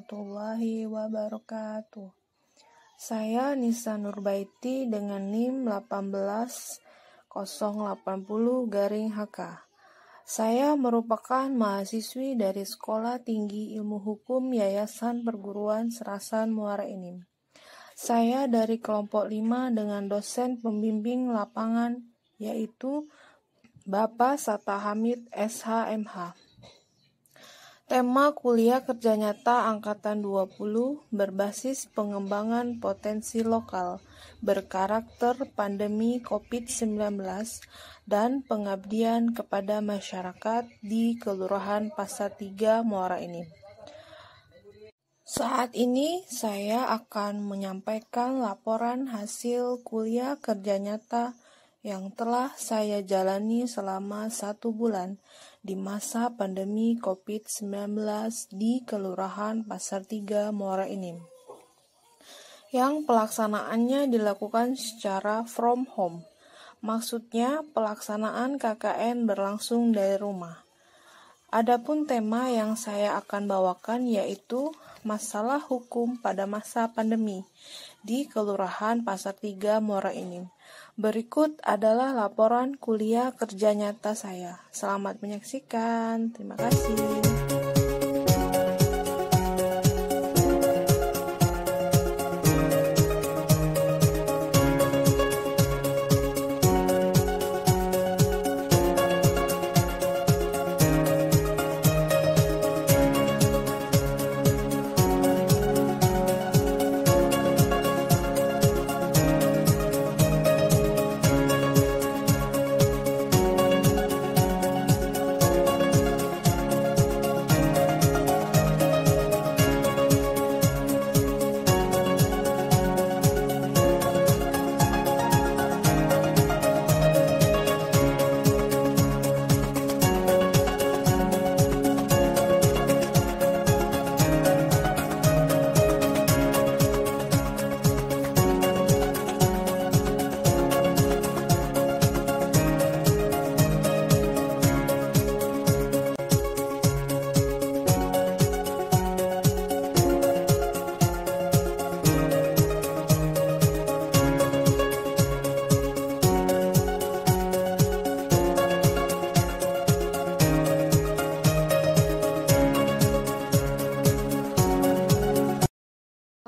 warahmatullahi wabarakatuh. Saya Nisa Nurbaiti dengan NIM 18080-HK. Saya merupakan mahasiswi dari Sekolah Tinggi Ilmu Hukum Yayasan Perguruan Serasan Muara Enim. Saya dari kelompok 5 dengan dosen pembimbing lapangan yaitu Bapak Satta Hamid SH.MH. Tema kuliah kerja nyata angkatan 20 berbasis pengembangan potensi lokal berkarakter pandemi COVID-19 dan pengabdian kepada masyarakat di Kelurahan Pasar 3 Muara Enim. Saat ini saya akan menyampaikan laporan hasil kuliah kerja nyata yang telah saya jalani selama 1 bulan di masa pandemi COVID-19 di Kelurahan Pasar 3 Muara Enim, yang pelaksanaannya dilakukan secara from home. Maksudnya pelaksanaan KKN berlangsung dari rumah. Adapun tema yang saya akan bawakan yaitu masalah hukum pada masa pandemi di Kelurahan Pasar 3 Muara Enim. Berikut adalah laporan kuliah kerja nyata saya. Selamat menyaksikan. Terima kasih.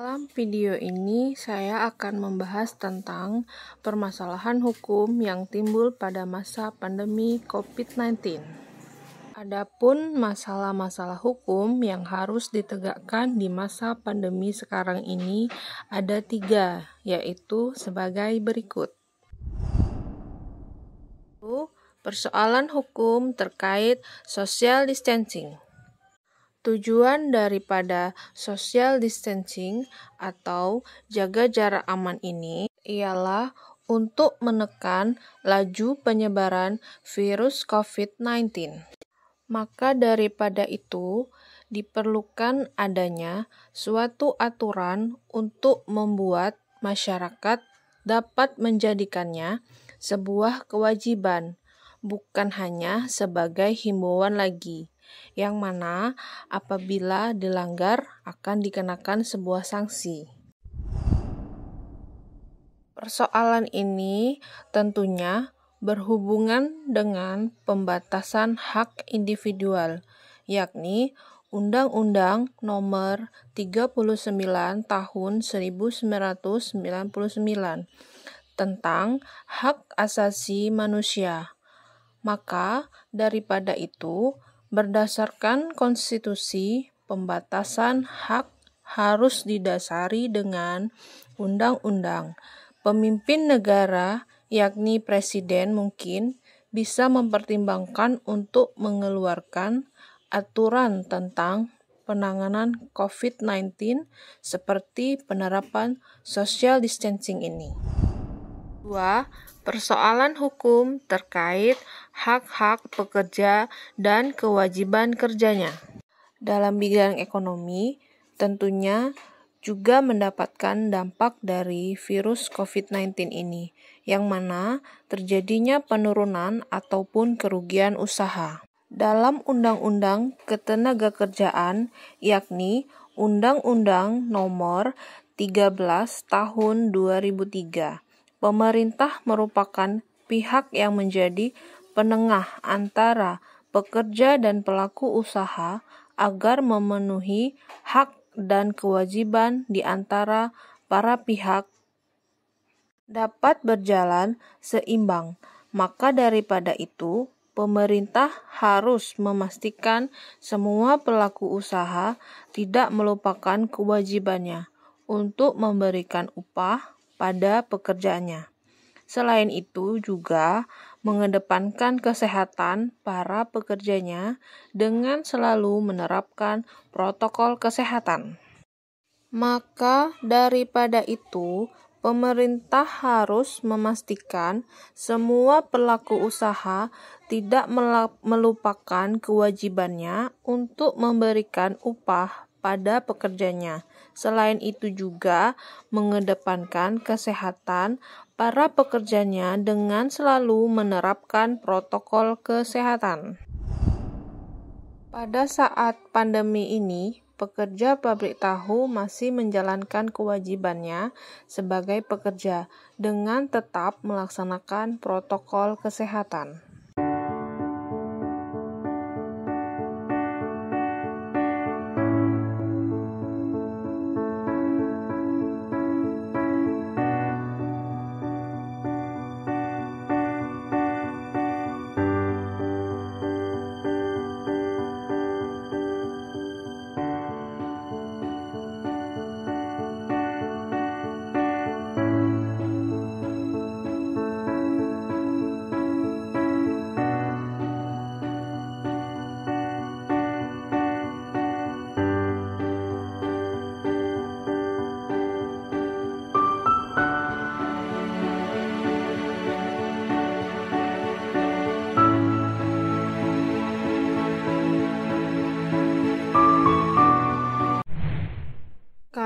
Dalam video ini, saya akan membahas tentang permasalahan hukum yang timbul pada masa pandemi COVID-19. Adapun masalah-masalah hukum yang harus ditegakkan di masa pandemi sekarang ini ada 3, yaitu sebagai berikut. Persoalan hukum terkait social distancing. Tujuan daripada social distancing atau jaga jarak aman ini ialah untuk menekan laju penyebaran virus COVID-19. Maka daripada itu, diperlukan adanya suatu aturan untuk membuat masyarakat dapat menjadikannya sebuah kewajiban, bukan hanya sebagai himbauan lagi, yang mana apabila dilanggar akan dikenakan sebuah sanksi. Persoalan ini tentunya berhubungan dengan pembatasan hak individual, yakni Undang-Undang Nomor 39 Tahun 1999 tentang hak asasi manusia. Maka daripada itu, berdasarkan konstitusi, pembatasan hak harus didasari dengan undang-undang. Pemimpin negara, yakni presiden mungkin, bisa mempertimbangkan untuk mengeluarkan aturan tentang penanganan COVID-19 seperti penerapan social distancing ini. 2. Persoalan hukum terkait hak-hak pekerja dan kewajiban kerjanya. Dalam bidang ekonomi, tentunya juga mendapatkan dampak dari virus COVID-19 ini, yang mana terjadinya penurunan ataupun kerugian usaha. Dalam Undang-Undang Ketenagakerjaan, yakni Undang-Undang Nomor 13 Tahun 2003. Pemerintah merupakan pihak yang menjadi penengah antara pekerja dan pelaku usaha agar memenuhi hak dan kewajiban di antara para pihak dapat berjalan seimbang. Maka daripada itu, pemerintah harus memastikan semua pelaku usaha tidak melupakan kewajibannya untuk memberikan upah pada pekerjaannya. Selain itu juga mengedepankan kesehatan para pekerjanya dengan selalu menerapkan protokol kesehatan. Maka daripada itu, pemerintah harus memastikan semua pelaku usaha tidak melupakan kewajibannya untuk memberikan upah pada pekerjanya. Selain itu juga mengedepankan kesehatan para pekerjanya dengan selalu menerapkan protokol kesehatan. Pada saat pandemi ini, pekerja pabrik tahu masih menjalankan kewajibannya sebagai pekerja dengan tetap melaksanakan protokol kesehatan.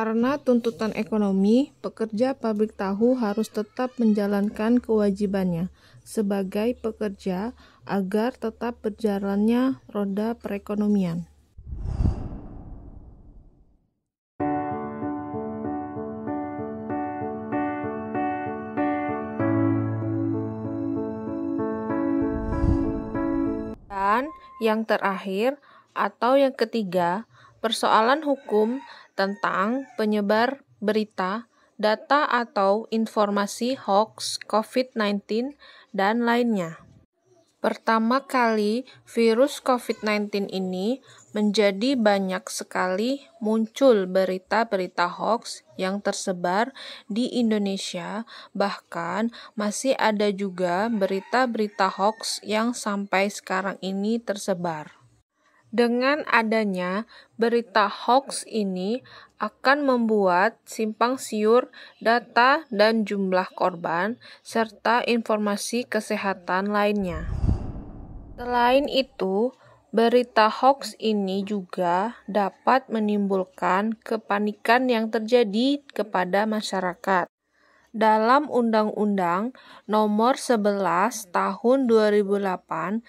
Karena tuntutan ekonomi, pekerja pabrik tahu harus tetap menjalankan kewajibannya sebagai pekerja agar tetap berjalannya roda perekonomian. Dan yang terakhir atau yang ketiga, persoalan hukum tentang penyebar berita, data atau informasi hoax COVID-19 dan lainnya. Pertama kali virus COVID-19 ini menjadi banyak sekali muncul berita-berita hoax yang tersebar di Indonesia, bahkan masih ada juga berita-berita hoax yang sampai sekarang ini tersebar. Dengan adanya berita hoax ini akan membuat simpang siur data dan jumlah korban, serta informasi kesehatan lainnya. Selain itu, berita hoax ini juga dapat menimbulkan kepanikan yang terjadi kepada masyarakat. Dalam Undang-Undang Nomor 11 Tahun 2008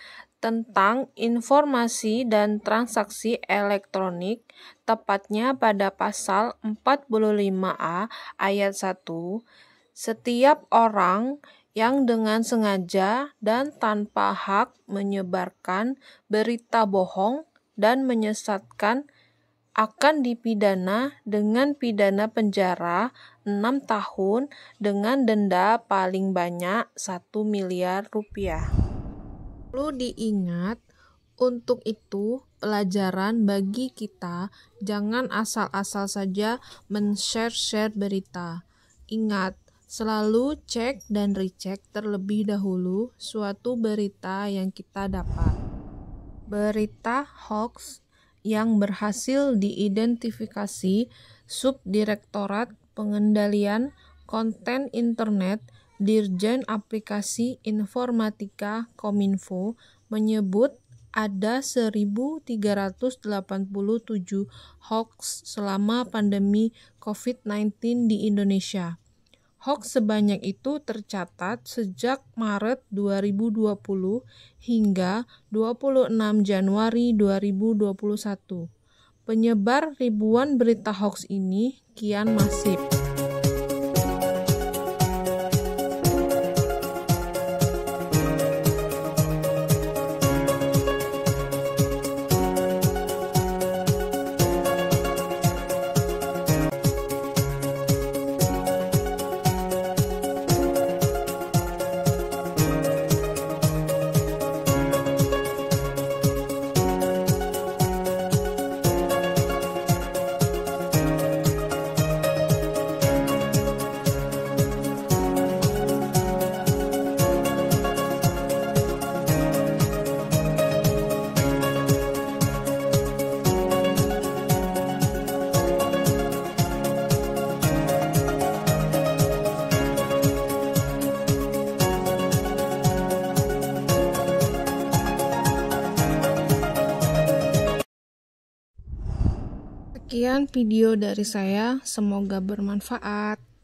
tentang informasi dan transaksi elektronik, tepatnya pada pasal 45A ayat 1, setiap orang yang dengan sengaja dan tanpa hak menyebarkan berita bohong dan menyesatkan akan dipidana dengan pidana penjara 6 tahun dengan denda paling banyak 1 miliar rupiah. Perlu diingat, untuk itu pelajaran bagi kita, jangan asal-asal saja men-share berita. Ingat, selalu cek dan recheck terlebih dahulu suatu berita yang kita dapat. Berita hoax yang berhasil diidentifikasi Subdirektorat Pengendalian Konten Internet Dirjen Aplikasi Informatika Kominfo menyebut ada 1.387 hoax selama pandemi COVID-19 di Indonesia. Hoax sebanyak itu tercatat sejak Maret 2020 hingga 26 Januari 2021. Penyebar ribuan berita hoaks ini kian masif. Sekian video dari saya, semoga bermanfaat.